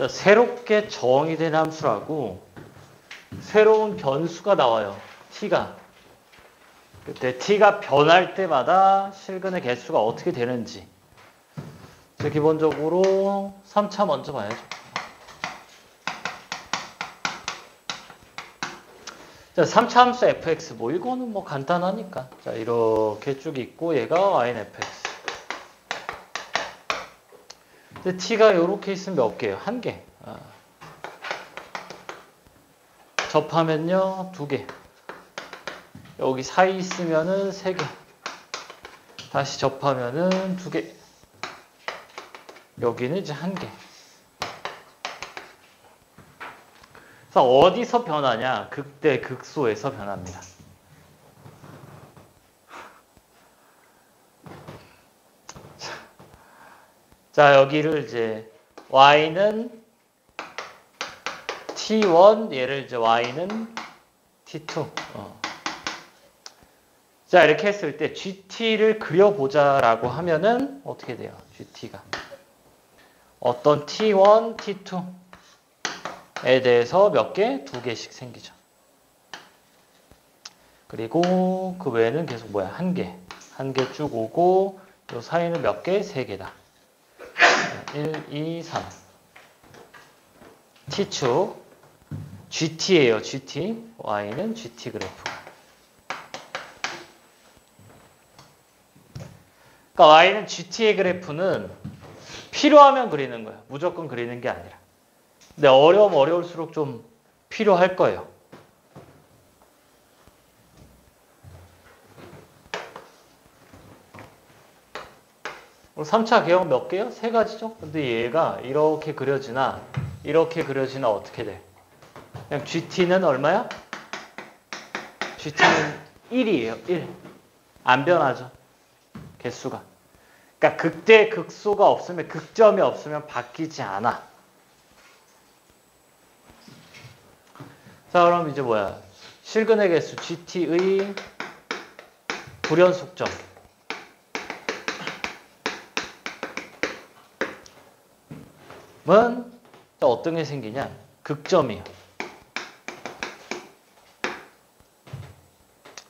새롭게 정의된 함수라고 새로운 변수가 나와요. t가. 그때 t가 변할 때마다 실근의 개수가 어떻게 되는지. 기본적으로 3차 먼저 봐야죠. 자, 3차 함수 fx. 이거는 간단하니까. 자, 이렇게 쭉 있고 얘가 y는 fx. 근데 t가 이렇게 있으면 몇 개예요? 한 개. 접하면요, 2개. 여기 사이 있으면은 3개. 다시 접하면은 2개. 여기는 이제 1개. 그래서 어디서 변하냐? 극대, 극소에서 변합니다. 자, 여기를 이제 y는 t1, 얘를 이제 y는 t2. 자, 이렇게 했을 때 gt를 그려보자라고 하면은 어떻게 돼요? gt가 어떤 t1, t2에 대해서 몇 개? 2개씩 생기죠. 그리고 그 외에는 계속 뭐야? 1개. 1개 쭉 오고 요 사이는 몇 개? 3개다. 1, 2, 3. t축 GT예요. GT. Y는 GT 그래프. 그러니까 Y는 GT의 그래프는 필요하면 그리는 거예요. 무조건 그리는 게 아니라. 근데 어려울수록 좀 필요할 거예요. 오늘 3차 개형 몇 개요? 3가지죠? 근데 얘가 이렇게 그려지나 이렇게 그려지나 어떻게 돼? 그냥 GT는 얼마야? GT는 1이에요. 1. 안 변하죠. 개수가. 그러니까 극대 극소가 없으면 극점이 없으면 바뀌지 않아. 자, 그럼 이제 뭐야? 실근의 개수 GT의 불연속점. 은 어떤 게 생기냐? 극점이에요.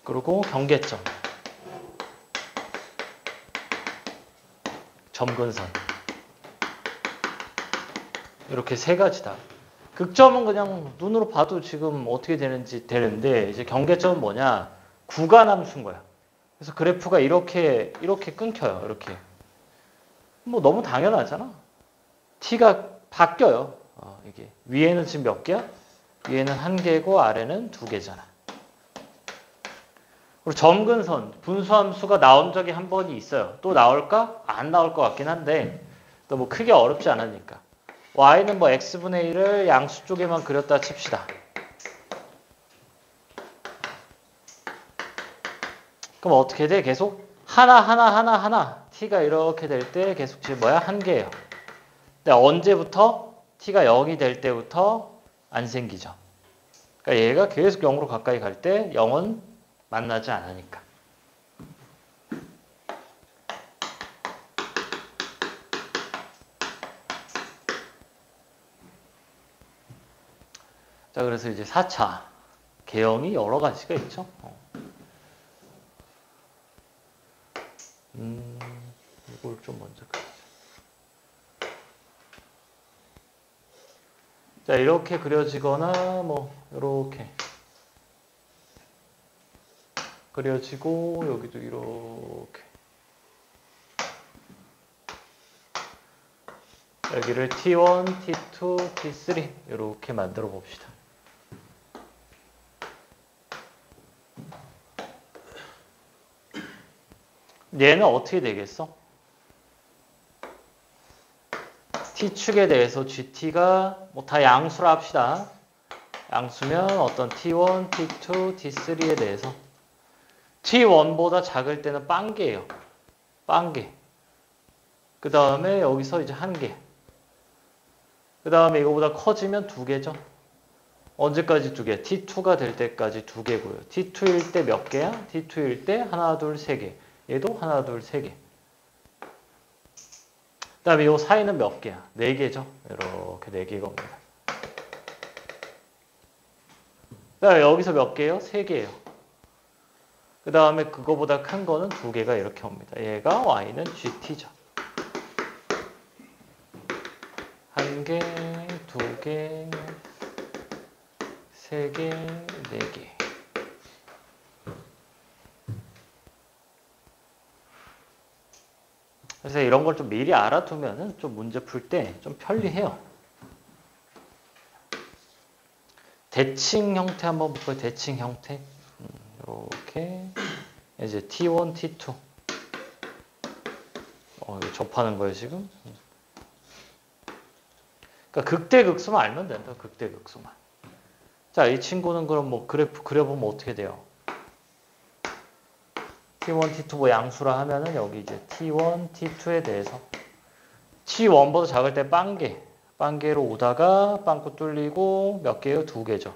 그리고 경계점. 점근선. 이렇게 3가지다. 극점은 그냥 눈으로 봐도 지금 어떻게 되는지 되는데 이제 경계점은 뭐냐? 구간함수인 거야. 그래서 그래프가 이렇게 끊겨요. 이렇게. 너무 당연하잖아. t가 바뀌어요. 이게 위에는 지금 몇 개야? 위에는 1개고 아래는 2개잖아. 그리고 점근선, 분수함수가 나온 적이 한 번이 있어요. 또 나올까? 안 나올 것 같긴 한데 또 크게 어렵지 않으니까. y는 x분의 1을 양수 쪽에만 그렸다 칩시다. 그럼 어떻게 돼? 계속 하나 t가 이렇게 될 때 계속 지금 뭐야? 1개예요. 근데 언제부터? t가 0이 될 때부터 안 생기죠. 그러니까 얘가 계속 0으로 가까이 갈 때 0은 만나지 않으니까. 자, 그래서 이제 4차 개형이 여러 가지가 있죠. 이걸 좀 먼저 그리자. 자, 이렇게 그려지거나 이렇게 그려지고 여기도 이렇게 여기를 T1, T2, T3 이렇게 만들어 봅시다. 얘는 어떻게 되겠어? T축에 대해서 GT가 다 양수라 합시다. 양수면 어떤 T1, T2, T3에 대해서 T1보다 작을 때는 빵개예요. 빵개. 그 다음에 여기서 이제 1개. 그 다음에 이거보다 커지면 2개죠. 언제까지 2개? T2가 될 때까지 2개고요. T2일 때 몇 개야? T2일 때 하나, 둘, 3개. 얘도 하나, 둘, 3개. 다음에 요 사이는 몇 개야? 4개죠. 이렇게 4개가 옵니다. 그다음에 여기서 몇 개예요? 3개예요. 그 다음에 그거보다 큰 거는 2개가 이렇게 옵니다. 얘가 y는 gt죠. 1개, 2개, 3개, 4개. 그래서 이런 걸 좀 미리 알아두면은 좀 문제 풀 때 좀 편리해요. 대칭 형태 한번 볼까요? 대칭 형태. 이렇게 이제 T1, T2. 이거 접하는 거예요 지금. 그러니까 극대극소만 알면 된다. 극대극소만. 자, 이 친구는 그럼 뭐 그래프 그려보면 어떻게 돼요? T1, T2 뭐 양수라 하면은 여기 이제 T1, T2에 대해서 T1보다 작을 때 빵개로 오다가 빵꾸 뚫리고 몇 개예요? 2개죠.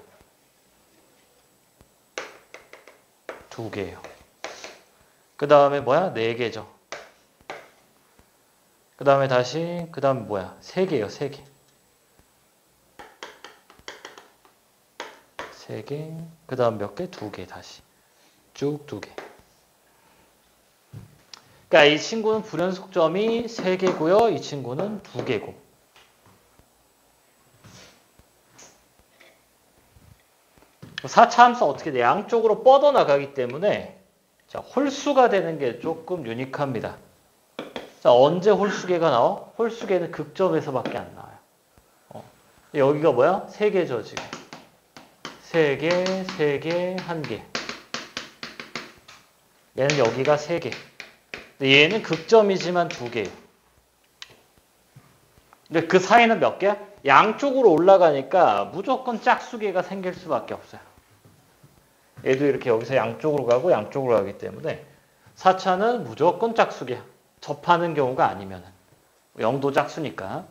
2개예요. 그 다음에 뭐야? 4개죠. 그 다음에 다시 그 다음에 뭐야? 3개예요. 3개. 3개. 그 다음 몇 개? 2개 다시. 쭉 2개. 그러니까 이 친구는 불연속점이 3개고요. 이 친구는 2개고. 사차함수 어떻게 돼? 양쪽으로 뻗어나가기 때문에 자, 홀수가 되는 게 조금 유니크합니다. 자, 언제 홀수계가 나와? 홀수계는 극점에서밖에 안 나와요. 여기가 뭐야? 3개죠, 지금. 3개, 3개, 1개. 얘는 여기가 3개. 얘는 극점이지만 2개예요. 근데 그 사이는 몇 개야? 양쪽으로 올라가니까 무조건 짝수계가 생길 수밖에 없어요. 얘도 이렇게 여기서 양쪽으로 가고 양쪽으로 가기 때문에 4차는 무조건 짝수계야. 접하는 경우가 아니면은. 0도 짝수니까.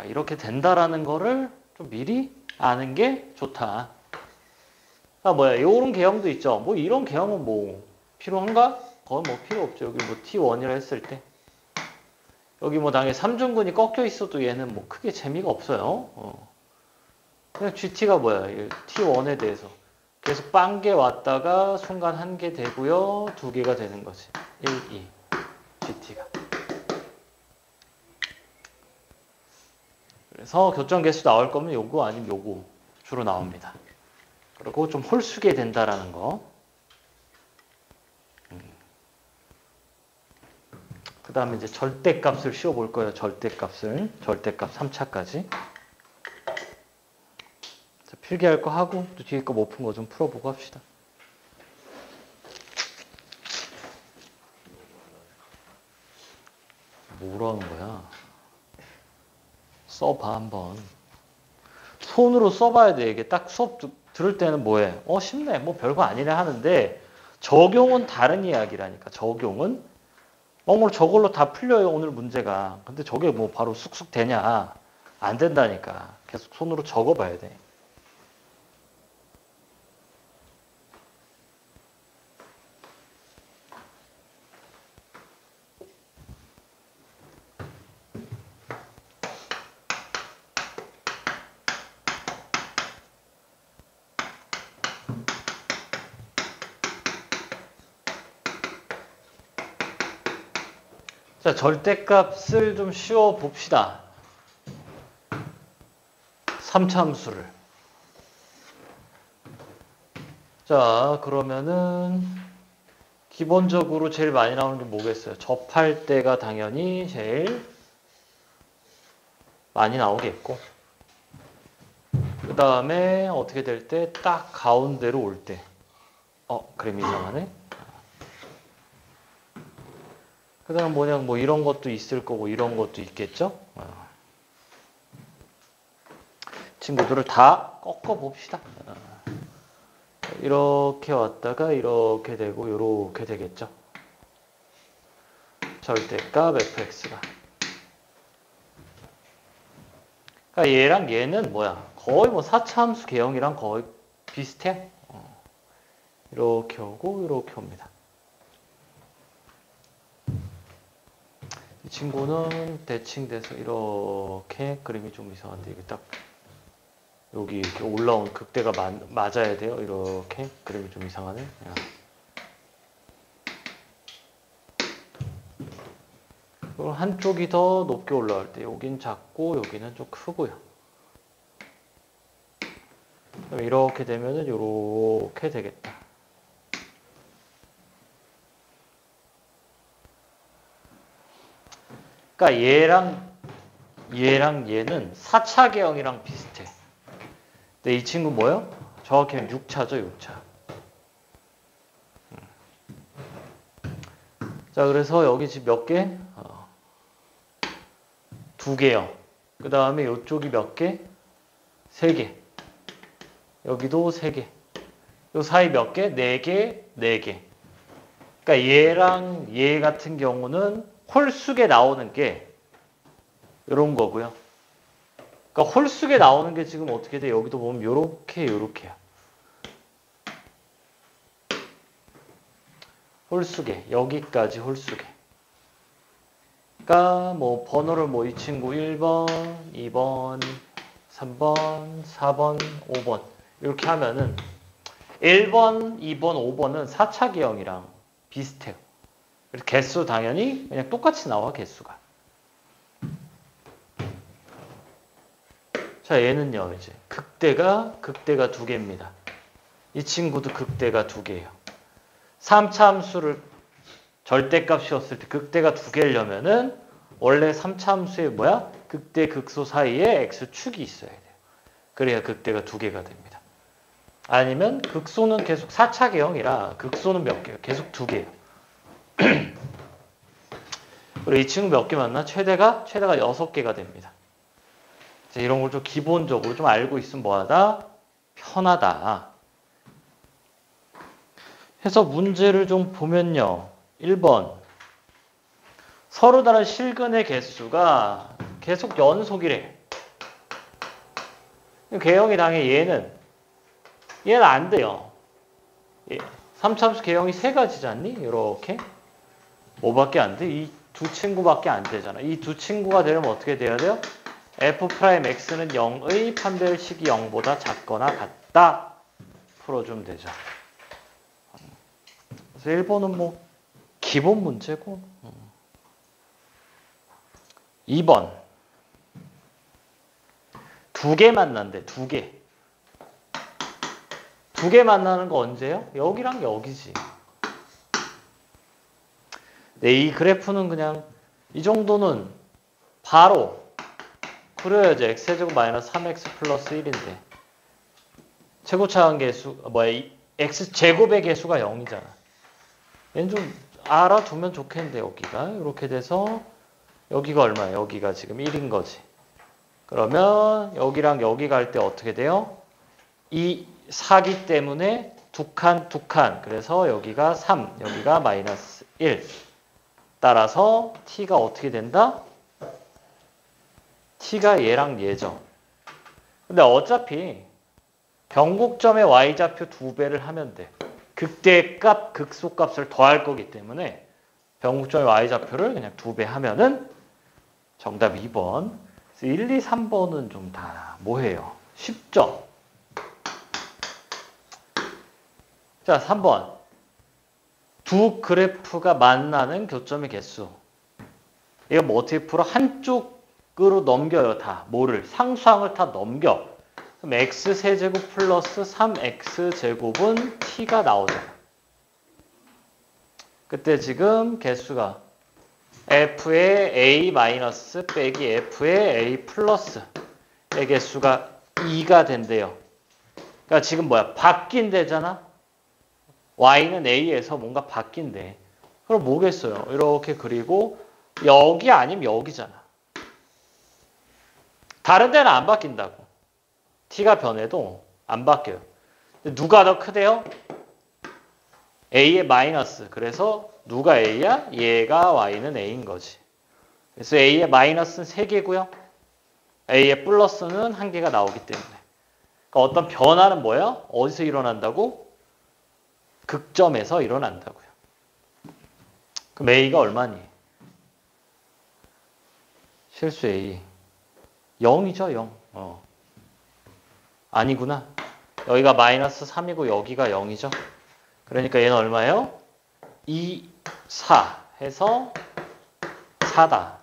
이렇게 된다라는 거를 좀 미리 아는 게 좋다. 뭐야, 요런 개형도 있죠. 뭐 이런 개형은 뭐 필요한가? 그건 뭐 필요 없죠. 여기 뭐 T1이라 했을 때. 여기 뭐 당연히 삼중근이 꺾여 있어도 얘는 뭐 크게 재미가 없어요. 그냥 GT가 뭐야? T1에 대해서. 계속 빵개 왔다가 순간 1개 되고요. 2개가 되는 거지. 1, 2. GT가. 그래서 교점 개수 나올 거면 요거 아니면 요거 주로 나옵니다. 그리고 좀 홀수게 된다라는 거. 그 다음에 이제 절대값을 씌워볼 거예요. 절대값 3차까지. 필기할 거 하고 또 뒤에 거 못 푼 거 좀 풀어보고 합시다. 뭐라는 거야? 써봐 한번. 손으로 써봐야 돼. 이게 딱 수업 들을 때는 뭐해? 쉽네. 뭐 별거 아니네 하는데 적용은 다른 이야기라니까. 적용은 오늘 저걸로 다 풀려요. 오늘 문제가. 근데 저게 뭐 바로 쑥쑥 되냐? 안 된다니까. 계속 손으로 적어봐야 돼. 자, 절대값을 좀 씌워 봅시다. 3차함수를. 자, 그러면은 기본적으로 제일 많이 나오는 게 뭐겠어요? 접할 때가 당연히 제일 많이 나오겠고, 그 다음에 어떻게 될 때 딱 가운데로 올 때, 그림 이상하네. 그 다음 뭐냐, 뭐 이런 것도 있을 거고 이런 것도 있겠죠. 친구들을 다 꺾어 봅시다. 이렇게 왔다가 이렇게 되고 이렇게 되겠죠. 절대값 fx가. 그러니까 얘랑 얘는 뭐야? 거의 뭐 4차함수 개형이랑 거의 비슷해. 이렇게 오고 이렇게 옵니다. 친구는 대칭돼서 이렇게 그림이 좀 이상한데 이게 딱 여기 이렇게 올라온 극대가 맞아야 돼요. 이렇게 그림이 좀 이상하네. 그럼 한쪽이 더 높게 올라갈 때 여긴 작고 여기는 좀 크고요. 그럼 이렇게 되면은 이렇게 되겠다. 그러니까 얘랑 얘는 4차 계형이랑 비슷해. 근데 이 친구 뭐예요? 정확히 6차죠, 6차. 자, 그래서 여기 지금 몇 개? 2개요. 그 다음에 이쪽이 몇 개? 3개. 여기도 3개. 요 사이 몇 개? 4개, 4개. 그러니까 얘랑 얘 같은 경우는 홀수에 나오는 게 이런 거고요. 그러니까 홀수에 나오는 게 지금 어떻게 돼? 여기도 보면 요렇게야. 홀수계. 여기까지 홀수계. 그러니까 뭐 번호를 뭐 이 친구 1번, 2번, 3번, 4번, 5번 이렇게 하면은 1번, 2번, 5번은 4차 계형이랑 비슷해요. 그래서 개수 당연히 그냥 똑같이 나와, 개수가. 자, 얘는요, 이제 극대가 2개입니다. 이 친구도 극대가 2개예요. 3차 함수를 절대값 씌웠을 때 극대가 2개려면은 원래 3차 함수에 뭐야? 극대 극소 사이에 x축이 있어야 돼요. 그래야 극대가 2개가 됩니다. 아니면 극소는 계속 4차 계형이라 극소는 몇 개예요? 계속 2개예요. 그리고 이 친구 몇 개 맞나? 최대가 6개가 됩니다. 이런 걸 좀 기본적으로 좀 알고 있으면 뭐하다? 편하다. 해서 문제를 좀 보면요. 1번. 서로 다른 실근의 개수가 계속 연속이래. 계형이 당해 얘는 안 돼요. 3차함수 계형이 3가지지 않니? 이렇게. 뭐밖에 안 돼? 이 두 친구밖에 안 되잖아. 이 두 친구가 되려면 어떻게 돼야 돼요? f'x는 0의 판별식이 0보다 작거나 같다. 풀어주면 되죠. 그래서 1번은 뭐 기본 문제고. 2번. 2개 만난대. 2개. 2개 만나는 거 언제요? 여기랑 여기지. 네, 이 그래프는 그냥 이 정도는 바로 그려야죠. x제곱 마이너스 3x 플러스 1인데 최고차항 개수 x제곱의 개수가 0이잖아. 얘는 좀 알아두면 좋겠는데 여기가 이렇게 돼서 여기가 얼마야? 여기가 지금 1인 거지. 그러면 여기랑 여기 갈 때 어떻게 돼요? 이 4기 때문에 두 칸. 그래서 여기가 3, 여기가 마이너스 1. 따라서 t가 어떻게 된다? t가 얘랑 얘죠. 근데 어차피 변곡점의 y좌표 2배를 하면 돼. 극대값, 극소값을 더할 거기 때문에 변곡점의 y좌표를 그냥 2배 하면은 정답 2번. 1, 2, 3번은 좀 다 뭐해요? 쉽죠? 자, 3번. 두 그래프가 만나는 교점의 개수. 이거 뭐 어떻게 풀어? 한쪽으로 넘겨요, 다. 뭐를? 상수항을 다 넘겨. 그럼 x세제곱 플러스 3x제곱은 t가 나오잖아. 그때 지금 개수가 f의 a 마이너스 빼기 f의 a 플러스의 개수가 2가 된대요. 그러니까 지금 뭐야? 바뀐대잖아. y는 a에서 뭔가 바뀐대. 그럼 뭐겠어요? 이렇게 그리고 여기 아니면 여기잖아. 다른 데는 안 바뀐다고. t가 변해도 안 바뀌어요. 누가 더 크대요? a의 마이너스. 그래서 누가 a야? 얘가 y는 a인 거지. 그래서 a의 마이너스는 3개고요. a의 플러스는 1개가 나오기 때문에. 그러니까 어떤 변화는 뭐야? 어디서 일어난다고? 극점에서 일어난다고요. 그럼 a가 얼마니? 실수 A. 0이죠, 0. 아니구나. 여기가 마이너스 3이고 여기가 0이죠. 그러니까 얘는 얼마예요? 2, 4 해서 4다.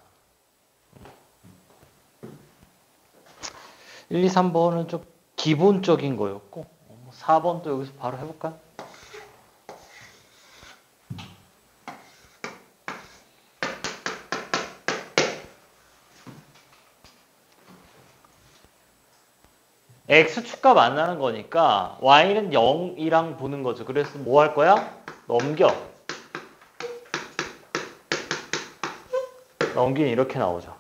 1, 2, 3번은 좀 기본적인 거였고 4번도 여기서 바로 해볼까? x축과 만나는 거니까 y는 0이랑 보는 거죠. 그래서 뭐 할 거야? 넘기면 이렇게 나오죠.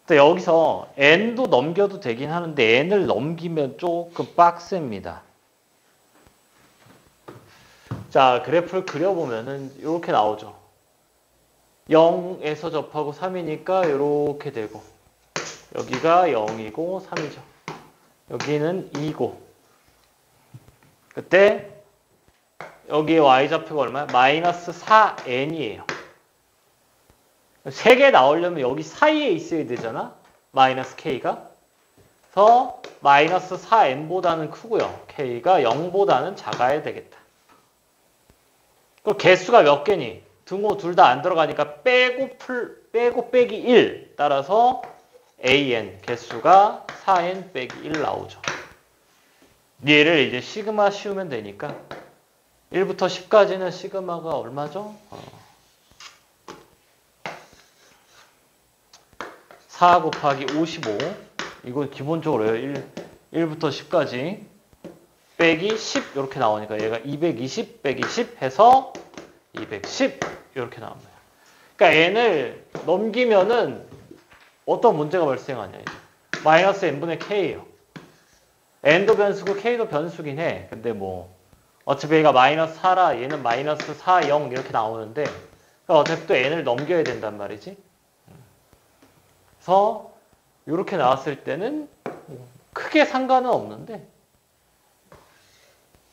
또 여기서 n도 넘겨도 되긴 하는데 n을 넘기면 조금 빡셉니다. 자, 그래프를 그려보면은 이렇게 나오죠. 0에서 접하고 3이니까 이렇게 되고 여기가 0이고 3이죠. 여기는 2고 그때 여기에 y좌표가 얼마야? 마이너스 4n이에요. 3개 나오려면 여기 사이에 있어야 되잖아. 마이너스 k가. 그래서 마이너스 4n보다는 크고요. k가 0보다는 작아야 되겠다. 그럼 개수가 몇 개니? 등호 둘 다 안 들어가니까 빼고 빼기 1 따라서 an 개수가 4n 빼기 1 나오죠. 얘를 이제 시그마 씌우면 되니까 1부터 10까지는 시그마가 얼마죠? 4 곱하기 55 이건 기본적으로 1부터 10까지 빼기 10 이렇게 나오니까 얘가 220 빼기 10 해서 210 이렇게 나옵니다. 그러니까 n을 넘기면은 어떤 문제가 발생하냐 이제. 마이너스 n분의 k예요. n도 변수고 k도 변수긴 해. 근데 뭐 어차피 얘가 마이너스 4라 얘는 마이너스 4, 0 이렇게 나오는데 어차피 또 n을 넘겨야 된단 말이지. 그래서 이렇게 나왔을 때는 크게 상관은 없는데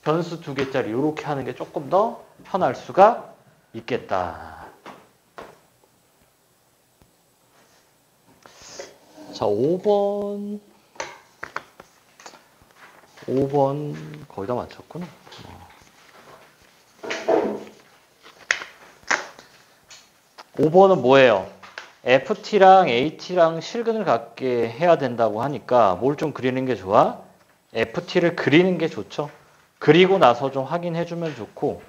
변수 2개짜리 이렇게 하는 게 조금 더 편할 수가 있겠다. 자, 5번 거의 다 맞췄구나. 5번은 뭐예요? FT랑 AT랑 실근을 갖게 해야 된다고 하니까 뭘 좀 그리는 게 좋아? FT를 그리는 게 좋죠. 그리고 나서 좀 확인해주면 좋고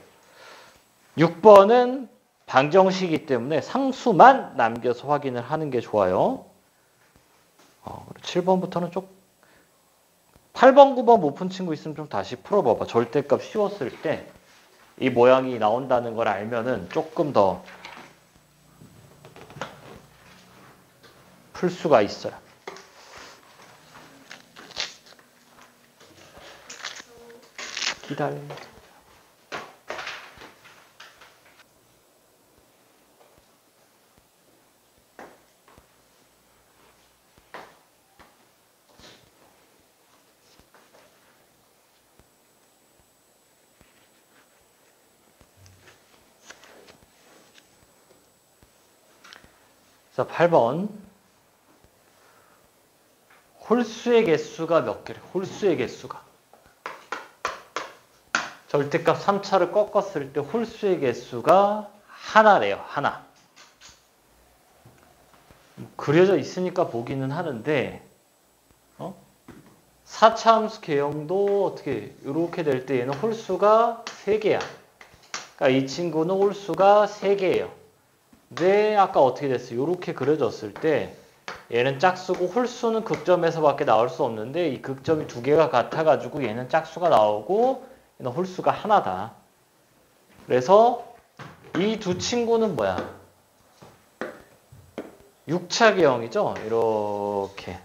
6번은 방정식이기 때문에 상수만 남겨서 확인을 하는 게 좋아요. 7번부터는 좀 8번, 9번 못 푼 친구 있으면 좀 다시 풀어봐봐. 절대값 씌웠을 때 이 모양이 나온다는 걸 알면은 조금 더 풀 수가 있어요. 기다려. 자, 8번. 홀수의 개수가 몇 개래? 홀수의 개수가. 절대값 3차를 꺾었을 때 홀수의 개수가 하나래요. 하나. 그려져 있으니까 보기는 하는데 4차 함수 개형도 어떻게 이렇게 될 때 얘는 홀수가 3개야. 그러니까 이 친구는 홀수가 3개예요. 근데 아까 어떻게 됐어요? 이렇게 그려졌을 때 얘는 짝수고 홀수는 극점에서밖에 나올 수 없는데 이 극점이 2개가 같아가지고 얘는 짝수가 나오고 얘는 홀수가 하나다. 그래서 이 두 친구는 뭐야? 6차 개형이죠? 이렇게.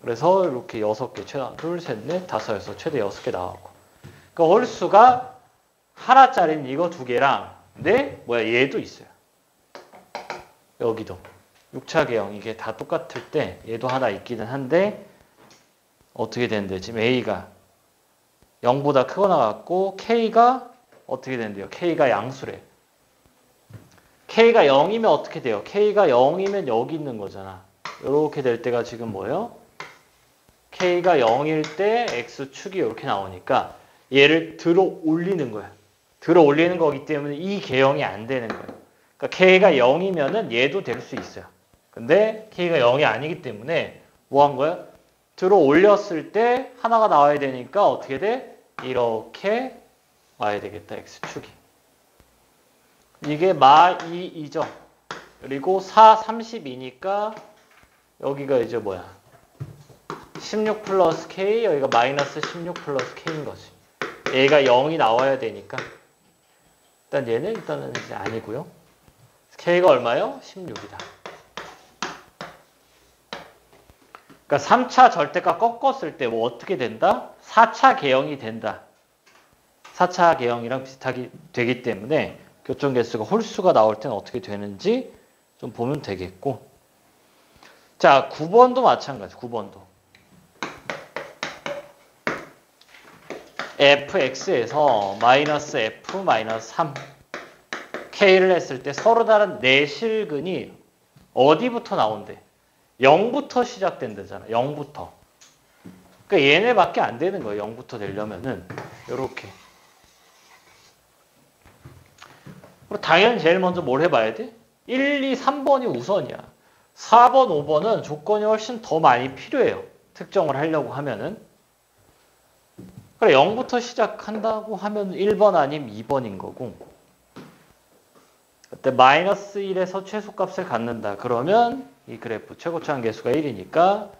그래서 이렇게 6개, 최대 둘, 셋, 넷, 다섯, 여섯, 최대 6개 나오고. 그러니까 홀수가 하나짜리는 이거 2개랑 근데 뭐야? 얘도 있어요. 여기도. 6차 개형 이게 다 똑같을 때 얘도 하나 있기는 한데 어떻게 되는데 지금 A가 0보다 크거나 같고 K가 어떻게 되는데요? K가 양수래. K가 0이면 어떻게 돼요? K가 0이면 여기 있는 거잖아. 이렇게 될 때가 지금 뭐예요? K가 0일 때 X축이 이렇게 나오니까 얘를 들어 올리는 거야. 들어 올리는 거기 때문에 이 개형이 안 되는 거예요. 그러니까 K가 0이면은 얘도 될 수 있어요. 근데 K가 0이 아니기 때문에 뭐 한 거야? 들어 올렸을 때 하나가 나와야 되니까 어떻게 돼? 이렇게 와야 되겠다. X축이. 이게 마 2이죠. 그리고 4, 32니까 여기가 이제 뭐야? 16 플러스 K, 여기가 마이너스 16 플러스 K인 거지. 얘가 0이 나와야 되니까. 일단 얘는 일단은 이제 아니고요. K가 얼마요? 16이다. 그러니까 3차 절대값 꺾었을 때 뭐 어떻게 된다? 4차 개형이 된다. 4차 개형이랑 비슷하게 되기 때문에 교점 개수가 홀수가 나올 때는 어떻게 되는지 좀 보면 되겠고. 자, 9번도 마찬가지. 9번도. fx에서 마이너스 f 마이너스 3 k를 했을 때 서로 다른 내실근이 어디부터 나온대? 0부터 시작된다잖아. 0부터. 그러니까 얘네밖에 안 되는 거예요. 0부터 되려면은 요렇게. 그리고 당연히 제일 먼저 뭘 해봐야 돼? 1, 2, 3번이 우선이야. 4번, 5번은 조건이 훨씬 더 많이 필요해요. 특정을 하려고 하면은. 그래, 0부터 시작한다고 하면 1번 아니면 2번인 거고. 그때 마이너스 1에서 최소값을 갖는다. 그러면 이 그래프 최고차항 계수가 1이니까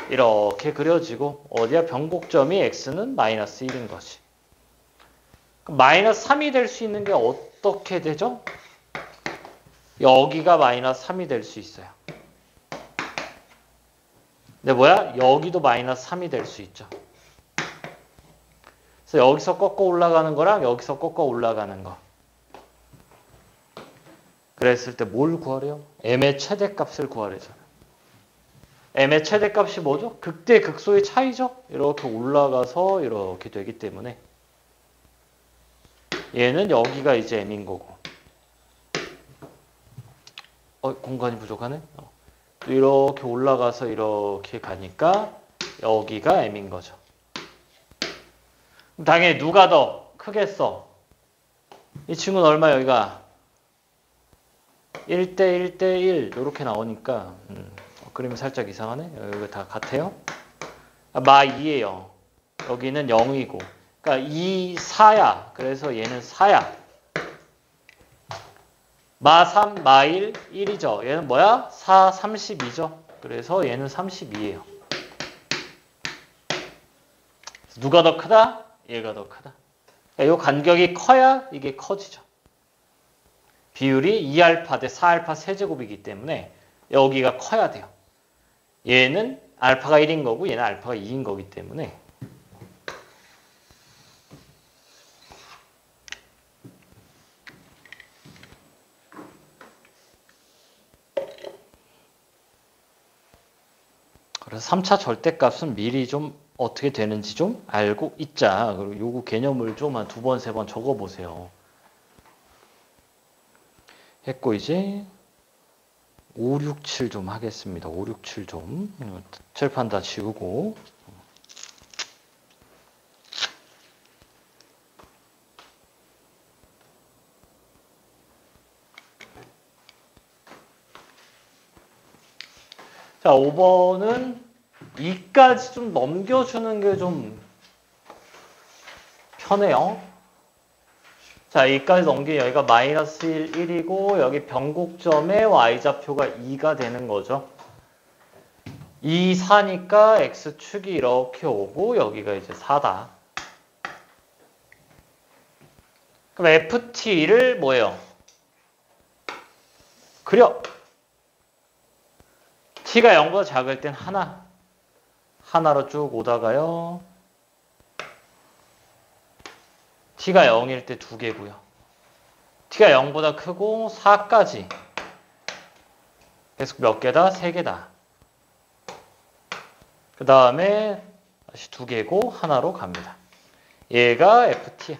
이렇게 그려지고 어디야? 변곡점이 x는 마이너스 1인 거지. 마이너스 3이 될 수 있는 게 어떻게 되죠? 여기가 마이너스 3이 될 수 있어요. 근데 뭐야? 여기도 마이너스 3이 될 수 있죠. 그래서 여기서 꺾어 올라가는 거랑 여기서 꺾어 올라가는 거. 그랬을 때 뭘 구하래요? m의 최대값을 구하래잖아. m의 최대값이 뭐죠? 극대 극소의 차이죠? 이렇게 올라가서 이렇게 되기 때문에 얘는 여기가 이제 m인 거고. 공간이 부족하네? 이렇게 올라가서 이렇게 가니까 여기가 m인 거죠. 당연히 누가 더 크겠어? 이 친구는 얼마 여기가? 1대 1대 1 이렇게 나오니까 그림이 살짝 이상하네. 여기 다 같아요. 마 2예요. 여기는 0이고. 그러니까 2, 4야. 그래서 얘는 4야. 마 3, 마 1, 1이죠. 얘는 뭐야? 4, 32죠. 그래서 얘는 32예요. 누가 더 크다? 얘가 더 크다. 그러니까 이 간격이 커야 이게 커지죠. 비율이 2알파 대 4알파 세제곱이기 때문에 여기가 커야 돼요. 얘는 알파가 1인 거고 얘는 알파가 2인 거기 때문에 그래서 3차 절대값은 미리 좀 어떻게 되는지 좀 알고 있자. 그리고 요거 개념을 좀 한 2번, 3번 적어보세요. 했고 이제 5, 6, 7 좀 하겠습니다. 5, 6, 7 좀. 칠판 다 지우고. 자, 5번은 2까지 좀 넘겨주는 게 좀 편해요. 자, 2까지 넘기면 여기가 마이너스 1, 1이고 여기 변곡점의 y좌표가 2가 되는 거죠. 2, 4니까 x축이 이렇게 오고 여기가 이제 4다. 그럼 ft를 뭐예요? 그려. t가 0보다 작을 땐 하나로 쭉 오다가요. t가 0일 때 2개고요. t가 0보다 크고 4까지. 계속 몇 개다? 3개다. 그 다음에 다시 2개고 하나로 갑니다. 얘가 ft야.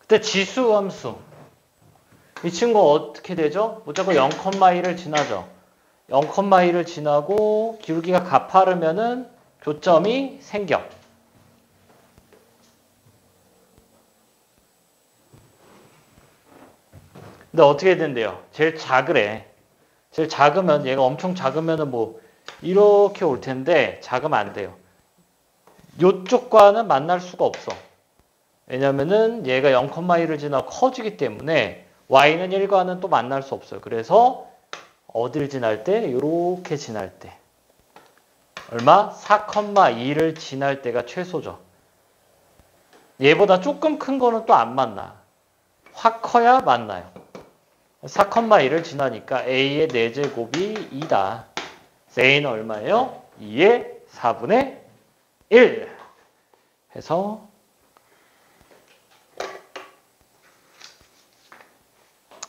근데 지수 함수. 이 친구 어떻게 되죠? 무조건 0,2를 지나죠. 0,2를 지나고 기울기가 가파르면은 교점이 생겨. 근데 어떻게 된대요? 제일 작으래. 제일 작으면 얘가 엄청 작으면은 뭐 이렇게 올 텐데 작으면 안 돼요. 요쪽과는 만날 수가 없어. 왜냐면은 얘가 0,1을 지나 커지기 때문에 y는 1과는 또 만날 수 없어요. 그래서 어딜 지날 때? 이렇게 지날 때. 얼마? 4,2를 지날 때가 최소죠. 얘보다 조금 큰 거는 또 안 만나. 확 커야 만나요. 4,2를 지나니까 a의 4제곱이 2다. a는 얼마예요? 2의 4분의 1 해서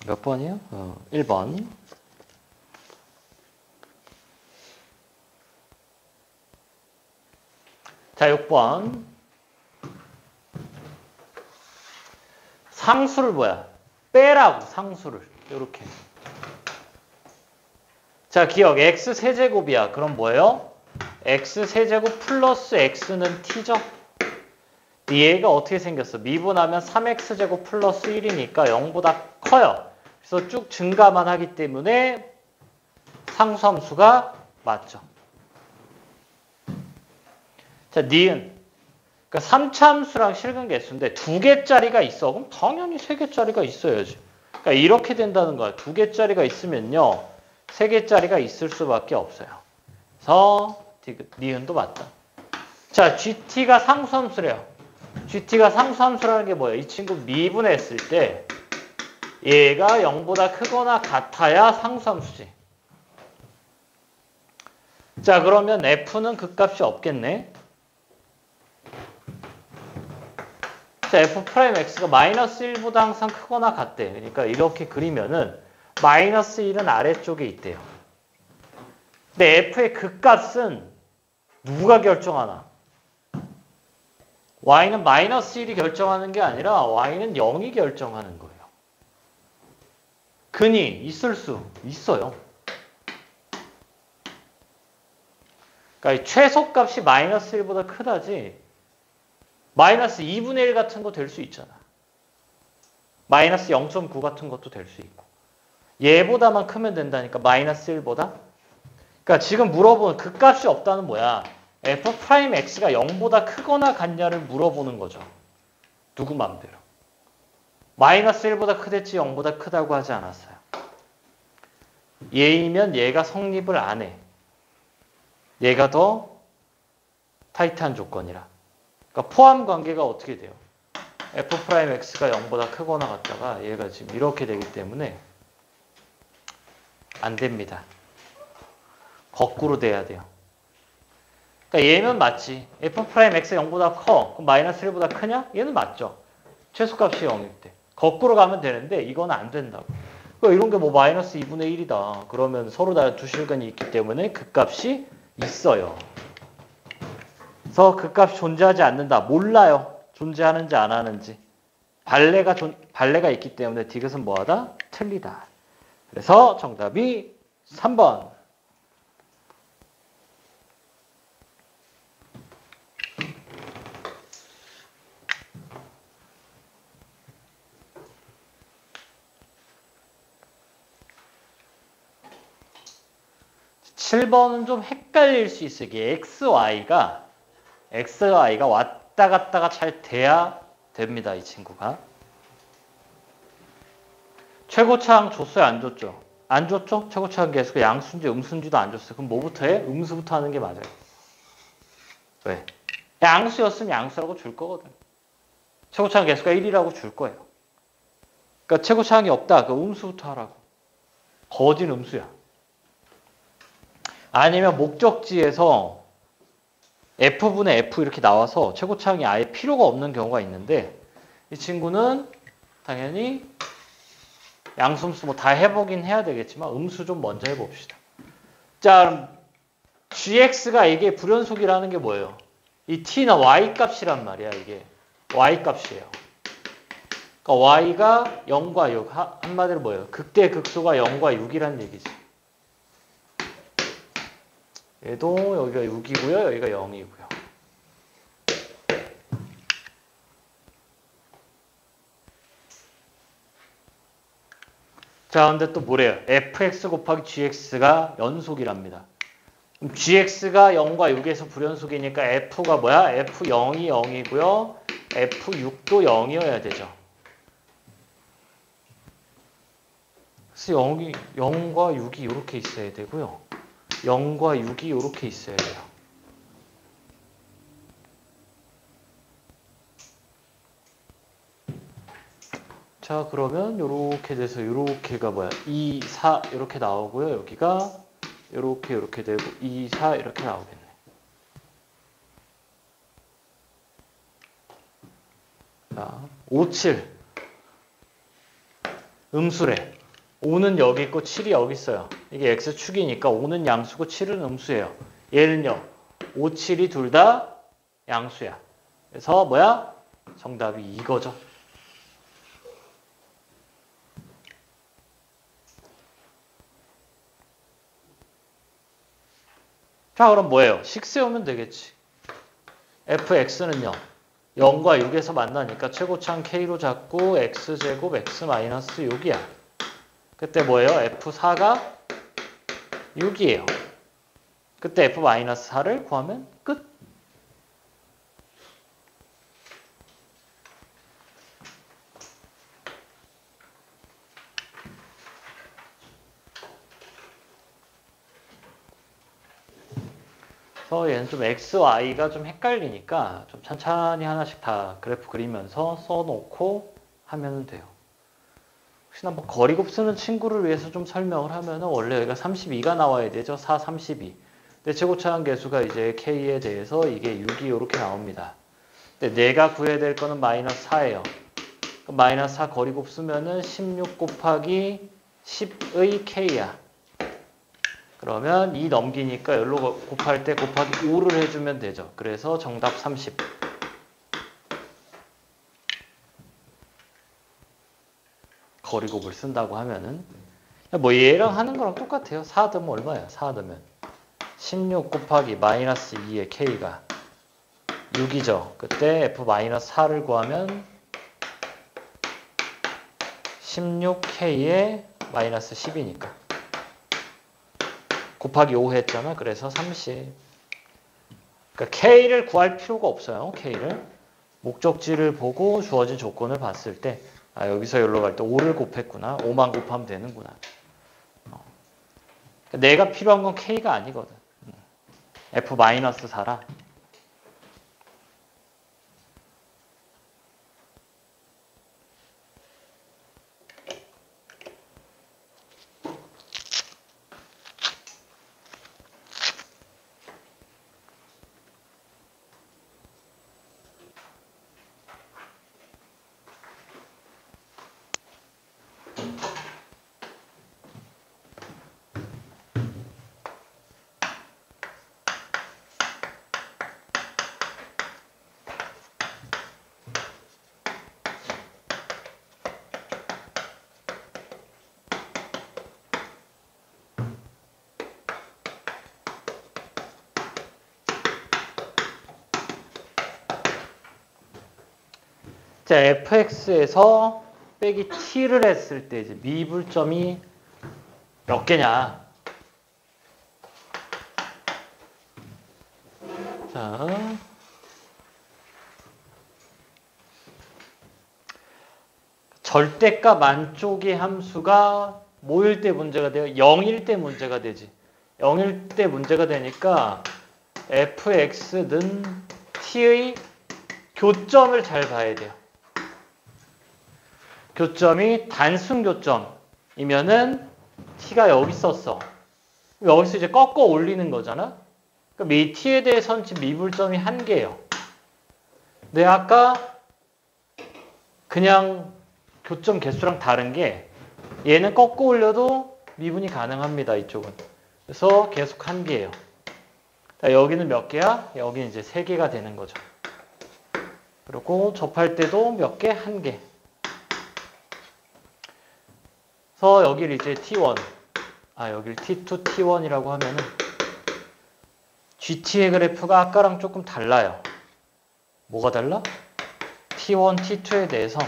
몇 번이요? 1번. 자, 6번. 상수를 뭐야? 빼라고, 상수를. 이렇게. 자, 기억. x 세제곱이야. 그럼 뭐예요? x 세제곱 플러스 x는 t죠? 얘가 어떻게 생겼어? 미분하면 3x제곱 플러스 1이니까 0보다 커요. 그래서 쭉 증가만 하기 때문에 상수함수가 맞죠. 자, 니은. 그러니까 3차 함수랑 실근계수인데 2개짜리가 있어. 그럼 당연히 3개짜리가 있어야지. 그러니까 이렇게 된다는 거야. 2개짜리가 있으면요. 3개짜리가 있을 수밖에 없어요. 그래서 니은도 맞다. 자, GT가 상수함수래요. GT가 상수함수라는 게 뭐예요? 이 친구 미분했을 때 얘가 0보다 크거나 같아야 상수함수지. 자, 그러면 F는 그 값이 없겠네. 자, F'X가 마이너스 1보다 항상 크거나 같대. 그러니까 이렇게 그리면은 마이너스 1은 아래쪽에 있대요. 근데 F의 그 값은 누가 결정하나? Y는 마이너스 1이 결정하는 게 아니라 Y는 0이 결정하는 거예요. 근이 있을 수 있어요. 그러니까 최소값이 마이너스 1보다 크다지 마이너스 2분의 1 같은 거 될 수 있잖아. 마이너스 0.9 같은 것도 될 수 있고. 얘보다만 크면 된다니까 마이너스 1보다. 그러니까 지금 물어보는 그 값이 없다는 뭐야? F'X가 0보다 크거나 같냐를 물어보는 거죠. 누구 맘대로. 마이너스 1보다 크댔지 0보다 크다고 하지 않았어요. 얘이면 얘가 성립을 안 해. 얘가 더 타이트한 조건이라. 그러니까 포함 관계가 어떻게 돼요? F'X가 0보다 크거나 같다가 얘가 지금 이렇게 되기 때문에 안 됩니다. 거꾸로 돼야 돼요. 그러니까 얘면 맞지. F'X가 0보다 커. 그럼 마이너스 1보다 크냐? 얘는 맞죠. 최소값이 0일 때. 거꾸로 가면 되는데 이건 안 된다고. 그러니까 이런 게 뭐 마이너스 2분의 1이다. 그러면 서로 다 두 실근이 있기 때문에 그 값이 있어요. 그래서 그 값이 존재하지 않는다. 몰라요. 존재하는지 안 하는지. 발레가 있기 때문에 디귿은 뭐하다? 틀리다. 그래서 정답이 3번. 7번은 좀 헷갈릴 수 있어요. 이게 XY가 왔다 갔다가 잘 돼야 됩니다. 이 친구가. 최고차항 줬어요? 안 줬죠? 안 줬죠? 최고차항 계수가 양수인지 음수인지도 안 줬어요. 그럼 뭐부터 해? 음수부터 하는 게 맞아요. 왜? 양수였으면 양수라고 줄 거거든. 최고차항 계수가 1이라고 줄 거예요. 그러니까 최고차항이 없다. 그 음수부터 하라고. 거진 음수야. 아니면 목적지에서 F분의 F 이렇게 나와서 최고차항이 아예 필요가 없는 경우가 있는데 이 친구는 당연히 양수음수 뭐 다 해보긴 해야 되겠지만 음수 좀 먼저 해봅시다. 자, 그럼 gx가 이게 불연속이라는 게 뭐예요? 이 t나 y 값이란 말이야. 이게 y 값이에요. 그러니까 y가 0과 6. 한마디로 뭐예요? 극대 극소가 0과 6이란 얘기지. 얘도 여기가 6이고요. 여기가 0이고요. 자, 근데 또 뭐래요? fx 곱하기 gx가 연속이랍니다. 그럼 gx가 0과 6에서 불연속이니까 f가 뭐야? f0이 0이고요. f6도 0이어야 되죠. 그래서 0과 6이 이렇게 있어야 되고요. 0과 6이 이렇게 있어야 돼요. 자, 그러면 이렇게 돼서 이렇게가 뭐야? 2, 4 이렇게 나오고요. 여기가 이렇게 되고 2, 4 이렇게 나오겠네. 자, 5, 7 음수래. 5는 여기 있고 7이 여기 있어요. 이게 x축이니까 5는 양수고 7은 음수예요. 얘는요. 5, 7이 둘 다 양수야. 그래서 뭐야? 정답이 이거죠. 자, 그럼 뭐예요? 식 세우면 되겠지. fx는요. 0과 6에서 만나니까 최고차는 k로 잡고 x제곱 x-6이야. 그때 뭐예요? f4가 6이에요. 그때 f-4를 구하면 끝. 그래서 얘는 좀 x, y가 좀 헷갈리니까 좀 천천히 하나씩 다 그래프 그리면서 써놓고 하면 돼요. 혹시나 뭐 거리곱 쓰는 친구를 위해서 좀 설명을 하면은 원래 여기가 32가 나와야 되죠. 4, 32. 근데 최고차항 계수가 이제 k에 대해서 이게 6이 이렇게 나옵니다. 근데 내가 구해야 될 거는 마이너스 4예요. 마이너스 4 거리곱 쓰면은 16 곱하기 10의 k야. 그러면 2 넘기니까 여기로 곱할 때 곱하기 5를 해주면 되죠. 그래서 정답 30. 거리곱을 쓴다고 하면은 뭐 얘랑 하는 거랑 똑같아요. 4 넣으면 얼마야? 4 넣으면 16 곱하기 마이너스 2의 k가 6이죠. 그때 f-4를 구하면 16k에 마이너스 10이니까 곱하기 5 했잖아. 그래서 30. 그러니까 k를 구할 필요가 없어요. k를. 목적지를 보고 주어진 조건을 봤을 때 아, 여기서 여기로 갈 때 5를 곱했구나. 5만 곱하면 되는구나. 내가 필요한 건 k가 아니거든. f-4라. 자, fx에서 빼기 t를 했을 때 이제 미분점이 몇 개냐? 자, 절대값 안쪽의 함수가 뭐일 때 문제가 돼요? 0일 때 문제가 되지. 0일 때 문제가 되니까 fx는 t의 교점을 잘 봐야 돼요. 교점이 단순 교점이면은 t가 여기 있었어. 여기서 이제 꺾어 올리는 거잖아. 그럼 이 t에 대해서는 지금 미분점이 1개예요. 근데 아까 그냥 교점 개수랑 다른 게 얘는 꺾어 올려도 미분이 가능합니다. 이쪽은. 그래서 계속 1개예요. 여기는 몇 개야? 여기는 이제 3개가 되는 거죠. 그리고 접할 때도 몇 개? 1개. 그래서 여기를 이제 T1, 여기를 T2, T1이라고 하면은 GT의 그래프가 아까랑 조금 달라요. 뭐가 달라? T1, T2에 대해서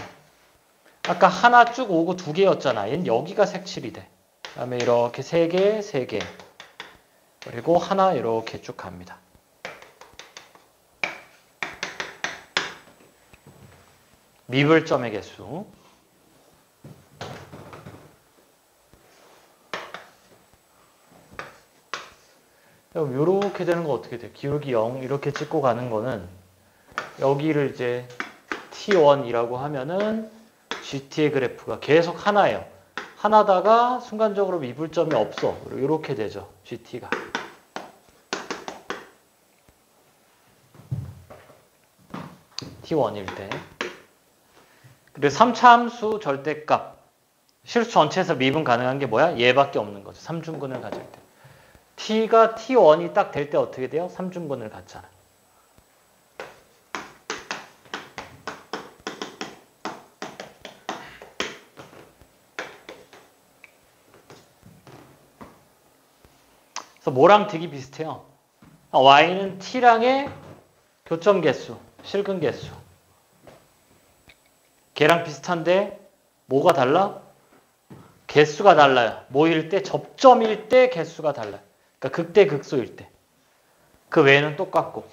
아까 하나 쭉 오고 두 개였잖아. 얘는 여기가 색칠이 돼. 그 다음에 이렇게 세 개, 세 개. 그리고 하나 이렇게 쭉 갑니다. 미분점의 개수. 이렇게 되는 거 어떻게 돼? 기울기 0 이렇게 찍고 가는 거는 여기를 이제 T1이라고 하면은 GT의 그래프가 계속 하나예요. 하나다가 순간적으로 미분점이 없어. 이렇게 되죠. GT가. T1일 때. 그리고 3차 함수 절대값. 실수 전체에서 미분 가능한 게 뭐야? 얘밖에 없는 거죠. 3중근을 가질 때. T가 T1이 딱 될 때 어떻게 돼요? 3중근을 갖잖아. 그래서 뭐랑 되게 비슷해요. Y는 T랑의 교점 개수, 실근 개수. 걔랑 비슷한데 뭐가 달라? 개수가 달라요. 뭐일 때? 접점일 때 개수가 달라요. 그러니까 극대 극소일 때. 그 외에는 똑같고.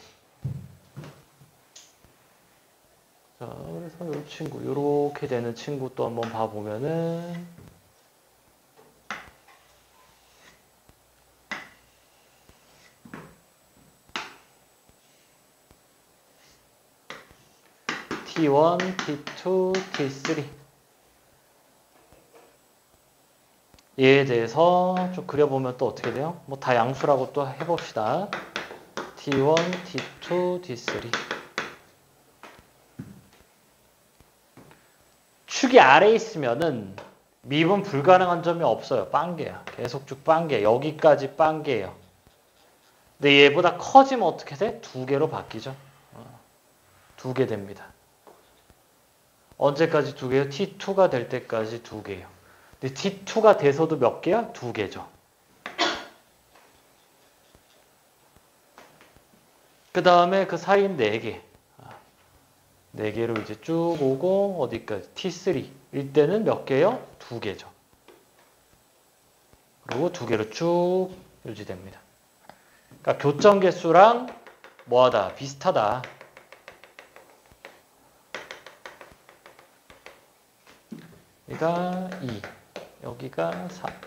자, 그래서 이 친구, 이렇게 되는 친구 또 한번 봐보면은 T1, T2, T3 얘에 대해서 좀 그려보면 또 어떻게 돼요? 뭐 다 양수라고 또 해봅시다. T1, T2, T3 축이 아래에 있으면은 미분 불가능한 점이 없어요. 빵개야. 계속 쭉 빵개. 여기까지 빵개예요. 근데 얘보다 커지면 어떻게 돼? 두 개로 바뀌죠. 두 개 됩니다. 언제까지 두 개요? T2가 될 때까지 두 개예요. 근데 T2가 돼서도 몇 개야? 두 개죠. 그 다음에 그 사이인 네 개. 네 개로 이제 쭉 오고 어디까지? T3일 때는 몇 개요? 두 개죠. 그리고 두 개로 쭉 유지됩니다. 그러니까 교점 개수랑 뭐하다? 비슷하다. 여기가 2, 여기가 4.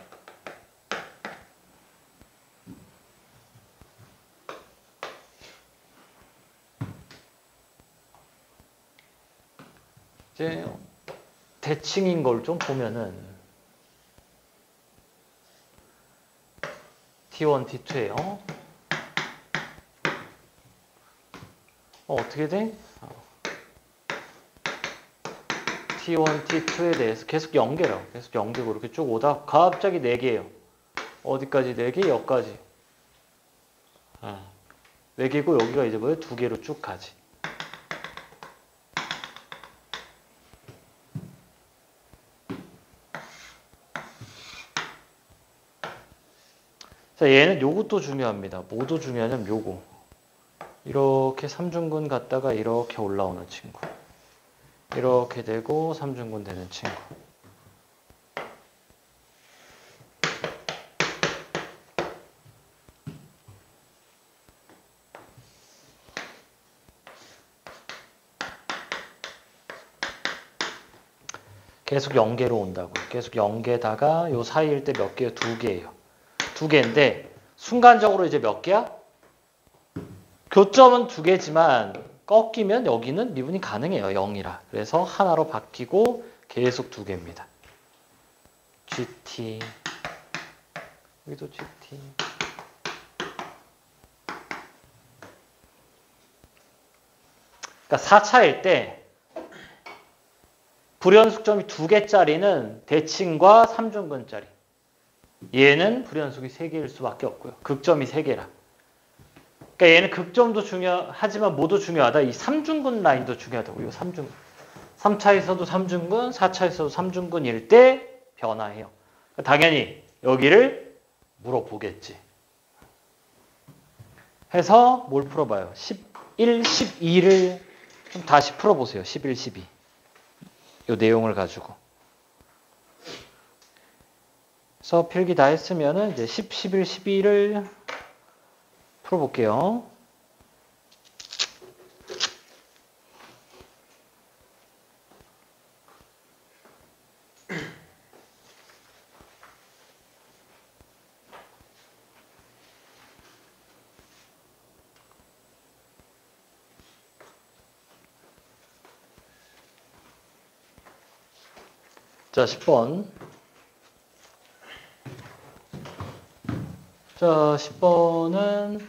이제 대칭인 걸 좀 보면은 T1, T2예요. 어떻게 돼? T1, T2에 대해서 계속 연계라고. 계속 연계고 이렇게 쭉 오다 갑자기 4개예요. 어디까지 4개? 여기까지. 4개고 여기가 이제 뭐예요? 2개로 쭉 가지. 자, 얘는 요것도 중요합니다. 뭐도 중요하냐면 요거. 이렇게 3중근 갔다가 이렇게 올라오는 친구. 이렇게 되고 3중근 되는 친구. 계속 연계로 온다고. 계속 연계다가 요 사이일 때 몇 개예요? 2개예요. 2개인데 순간적으로 이제 몇 개야? 교점은 2개지만 꺾이면 여기는 미분이 가능해요. 0이라. 그래서 하나로 바뀌고 계속 2개입니다. GT 여기도 GT 그러니까 4차일 때 불연속점이 2개짜리는 대칭과 3중근짜리. 얘는 불연속이 3개일 수밖에 없고요. 극점이 3개라. 그러니까 얘는 극점도 중요하지만 뭐도 중요하다. 이 3중근 라인도 중요하다고. 이 3중근. 3차에서도 3중근, 4차에서도 3중근일 때 변화해요. 당연히 여기를 물어보겠지. 해서 뭘 풀어봐요? 11, 12를 좀 다시 풀어보세요. 11, 12. 이 내용을 가지고. 그래서 필기 다 했으면은 이제 10, 11, 12를 풀어볼게요. 자, 10번. 자, 10번은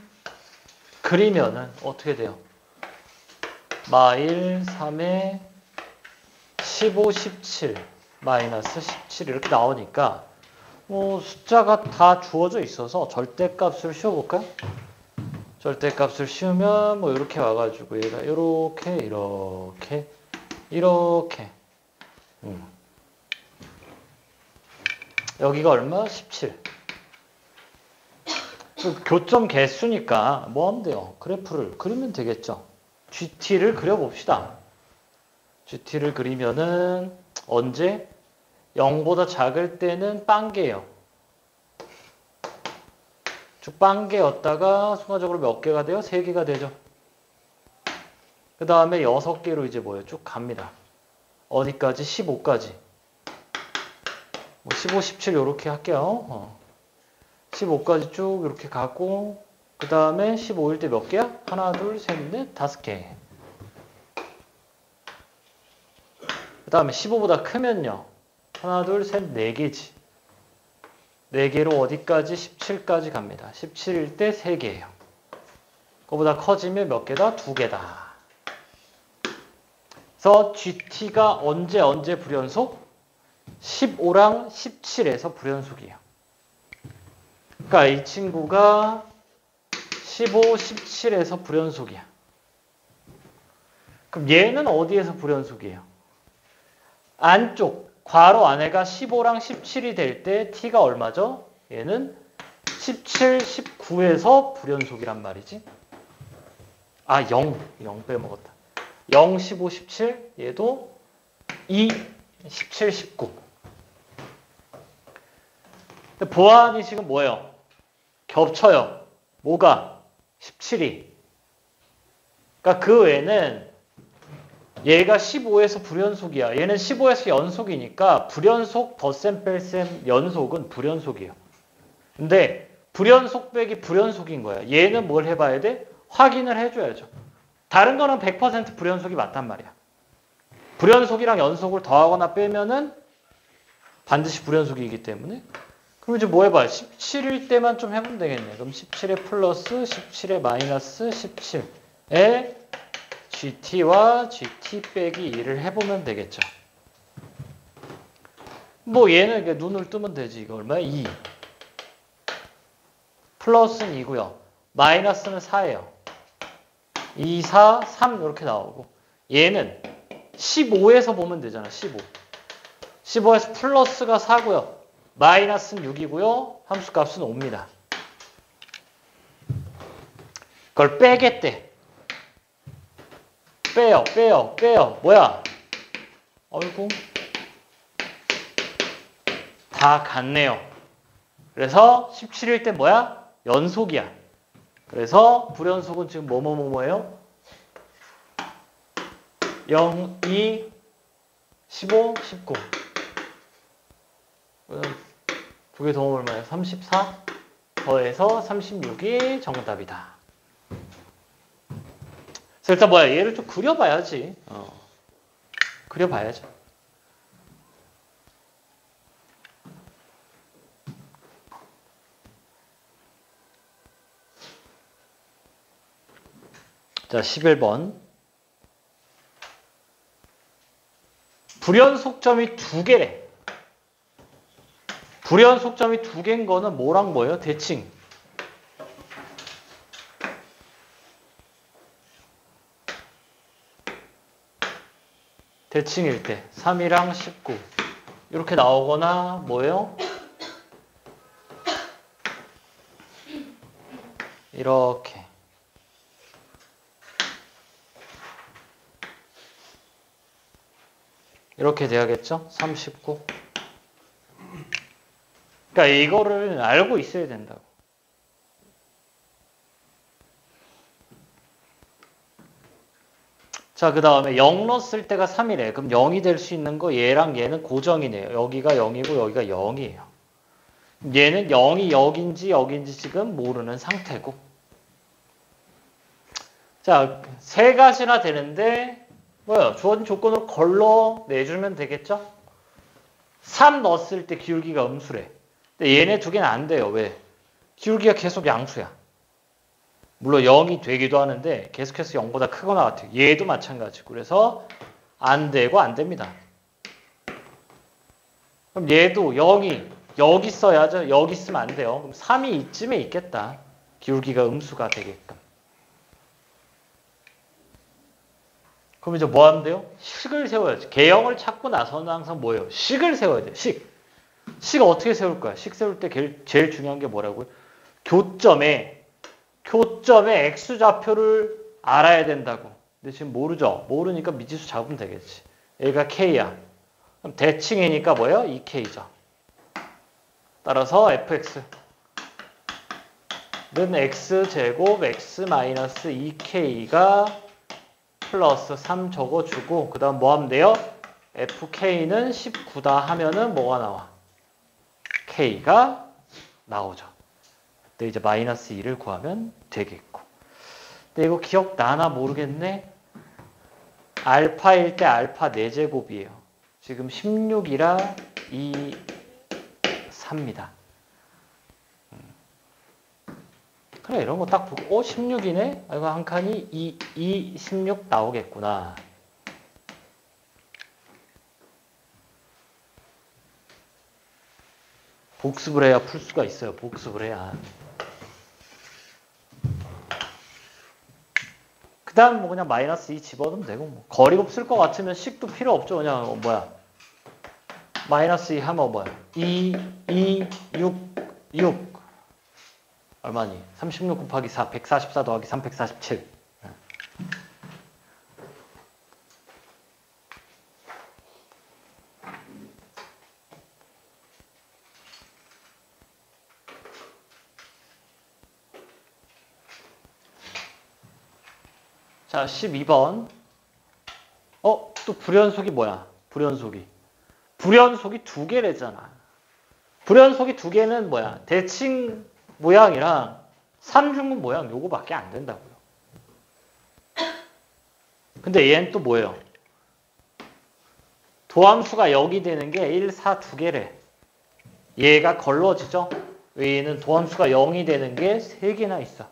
그리면은 어떻게 돼요? 마일 3에 15, 17, 마이너스 17 이렇게 나오니까 뭐 숫자가 다 주어져 있어서 절대값을 씌워볼까요? 절대값을 씌우면 뭐 이렇게 와가지고 얘가 이렇게 이렇게 이렇게 여기가 얼마? 17. 교점 개수니까 뭐 하면 돼요? 그래프를 그리면 되겠죠. GT를 그려봅시다. GT를 그리면은 언제? 0보다 작을 때는 빵개예요. 쭉 빵개였다가 순간적으로 몇 개가 돼요? 3개가 되죠. 그 다음에 6개로 이제 뭐예요? 쭉 갑니다. 어디까지? 15까지. 뭐 15, 17 이렇게 할게요. 15까지 쭉 이렇게 가고 그 다음에 15일 때 몇 개야? 하나, 둘, 셋, 넷, 5개. 그 다음에 15보다 크면요. 하나, 둘, 셋, 4개지. 4개로 어디까지? 17까지 갑니다. 17일 때 3개예요. 그거보다 커지면 몇 개다? 2개다. 그래서 GT가 언제 불연속? 15랑 17에서 불연속이에요. 그러니까 이 친구가 15, 17에서 불연속이야. 그럼 얘는 어디에서 불연속이에요? 안쪽, 괄호 안에가 15랑 17이 될 때 t가 얼마죠? 얘는 17, 19에서 불연속이란 말이지. 아, 0 빼먹었다. 0, 15, 17, 얘도 2, 17, 19. 근데 보안이 지금 뭐예요? 겹쳐요. 뭐가? 17이. 그러니까 그 외에는 얘가 15에서 불연속이야. 얘는 15에서 연속이니까 불연속 덧셈 뺄셈 연속은 불연속이에요. 근데 불연속 빼기 불연속인 거야. 얘는 뭘 해봐야 돼? 확인을 해줘야죠. 다른 거는 100% 불연속이 맞단 말이야. 불연속이랑 연속을 더하거나 빼면은 반드시 불연속이기 때문에. 그럼 이제 뭐 해봐요? 17일 때만 좀 해보면 되겠네. 그럼 17에 플러스 17에 마이너스 17에 GT와 GT 빼기 2를 해보면 되겠죠. 뭐 얘는 이렇게 눈을 뜨면 되지. 이거 얼마야? 2. 플러스는 2고요. 마이너스는 4예요. 2, 4, 3 이렇게 나오고 얘는 15에서 보면 되잖아. 15. 15에서 플러스가 4고요. 마이너스는 6이고요. 함수값은 5입니다. 그걸 빼겠대. 빼요. 뭐야? 어이구. 다 같네요. 그래서 17일 때 뭐야? 연속이야. 그래서 불연속은 지금 뭐예요? 0, 2, 15, 19. 두 개 더하면 얼마예요? 34 더해서 36이 정답이다. 그래서 일단 뭐야? 얘를 좀 그려봐야지. 그려봐야죠. 자, 11번. 불연속점이 2개래. 불연속점이 2개인 거는 뭐랑 뭐예요? 대칭. 대칭일 때 3이랑 19 이렇게 나오거나 뭐예요? 이렇게. 이렇게 돼야겠죠? 39. 그러니까 이거를 알고 있어야 된다고. 자, 그 다음에 0 넣었을 때가 3이래. 그럼 0이 될 수 있는 거 얘랑 얘는 고정이네요. 여기가 0이고 여기가 0이에요. 얘는 0이 여긴지 지금 모르는 상태고. 자, 세 가지나 되는데 뭐야? 주어진 조건으로 걸러내주면 되겠죠? 3 넣었을 때 기울기가 음수래. 근데 얘네 두 개는 안 돼요. 왜? 기울기가 계속 양수야. 물론 0이 되기도 하는데 계속해서 0보다 크거나 같아요. 얘도 마찬가지고. 그래서 안 되고 안 됩니다. 그럼 얘도 0이 여기 써야죠. 여기 있으면 안 돼요. 그럼 3이 이쯤에 있겠다. 기울기가 음수가 되게끔. 그럼 이제 뭐 하면 돼요? 식을 세워야지. 개형을 찾고 나서는 항상 뭐예요? 식을 세워야 돼요. 식. 식 어떻게 세울 거야? 식 세울 때 제일 중요한 게 뭐라고요? 교점에 x좌표를 알아야 된다고. 근데 지금 모르죠? 모르니까 미지수 잡으면 되겠지. 얘가 k야. 그럼 대칭이니까 뭐예요? 2k죠. 따라서 fx는 x제곱 x-2k가 플러스 3 적어주고 그 다음 뭐 하면 돼요? fk는 19다 하면은 뭐가 나와? k가 나오죠. 그때 이제 마이너스 2를 구하면 되겠고. 근데 이거 기억나나 모르겠네. 알파일 때 알파 4제곱이에요. 지금 16이라 2, 3입니다. 그래, 이런 거 딱 보고 16이네? 아, 이거 한 칸이 2, 16 나오겠구나. 복습을 해야 풀 수가 있어요. 복습을 해야. 그 다음 뭐 그냥 마이너스 2 집어넣으면 되고 뭐. 거리곱 쓸 것 같으면 식도 필요 없죠. 그냥 마이너스 2 하면 뭐야? 2, 6 얼마니? 36 곱하기 4, 144 더하기 3, 147. 자, 12번. 또 불연속이 뭐야? 불연속이 두 개래잖아. 불연속이 두 개는 뭐야? 대칭 모양이랑 삼중근 모양 요거밖에 안 된다고요. 근데 얘는 또 뭐예요? 도함수가 여기 되는 게 1, 4 두 개래. 얘가 걸러지죠? 얘는 도함수가 0이 되는 게 3개나 있어.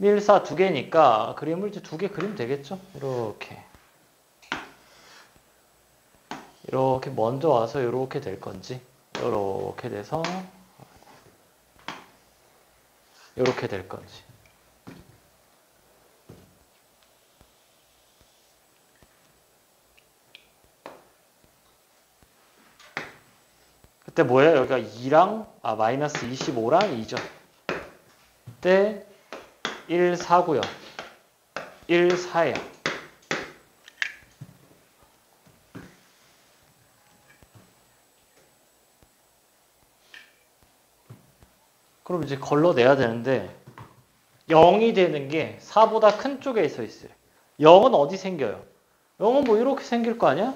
1, 4 두 개니까 그림을 이제 두 개 그리면 되겠죠? 이렇게 먼저 와서 이렇게 될 건지 이렇게 돼서 이렇게 될 건지. 그때 뭐예요? 여기가 2랑 마이너스 25랑 2죠. 그때 1, 4고요. 1, 4예요. 그럼 이제 걸러내야 되는데 0이 되는 게 4보다 큰 쪽에 서 있어요. 0은 어디 생겨요? 0은 뭐 이렇게 생길 거 아니야?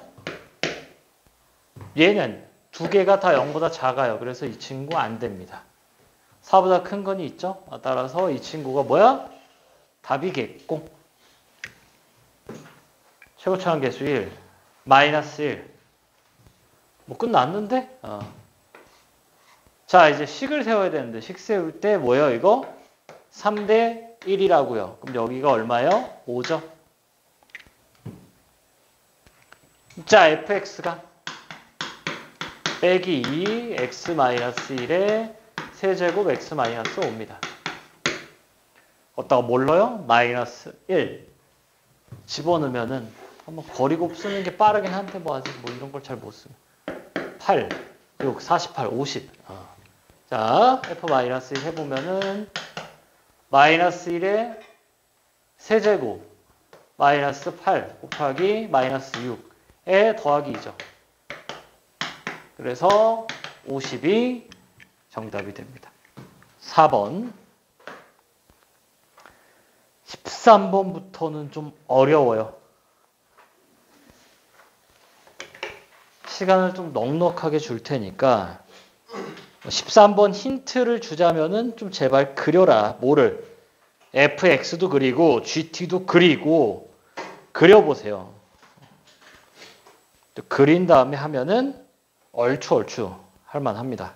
얘는 두 개가 다 0보다 작아요. 그래서 이 친구 안 됩니다. 4보다 큰 건 있죠? 따라서 이 친구가 뭐야? 답이겠고. 최고차원 계수 1, 마이너스 1. 뭐 끝났는데? 자, 이제 식을 세워야 되는데 식 세울 때 뭐예요, 이거? 3대 1이라고요. 그럼 여기가 얼마예요? 5죠. 자, fx가 빼기 2, x-1에 세제곱 x-5입니다. 어디다가 뭘 넣어요? 마이너스 1. 집어넣으면은 한번 거리곱 쓰는 게 빠르긴 한데 뭐 아직 뭐 이런 걸 잘 못 쓰면 8, 6, 48, 50. 자, f-1 해보면은 마이너스 1의 세제곱 마이너스 8 곱하기 마이너스 6에 더하기 2죠. 그래서 50이 정답이 됩니다. 4번. 13번부터는 좀 어려워요. 시간을 좀 넉넉하게 줄 테니까 13번 힌트를 주자면은 좀 제발 그려라. 뭐를? fx도 그리고 gt도 그리고 그려보세요. 그린 다음에 하면은 얼추 할만합니다.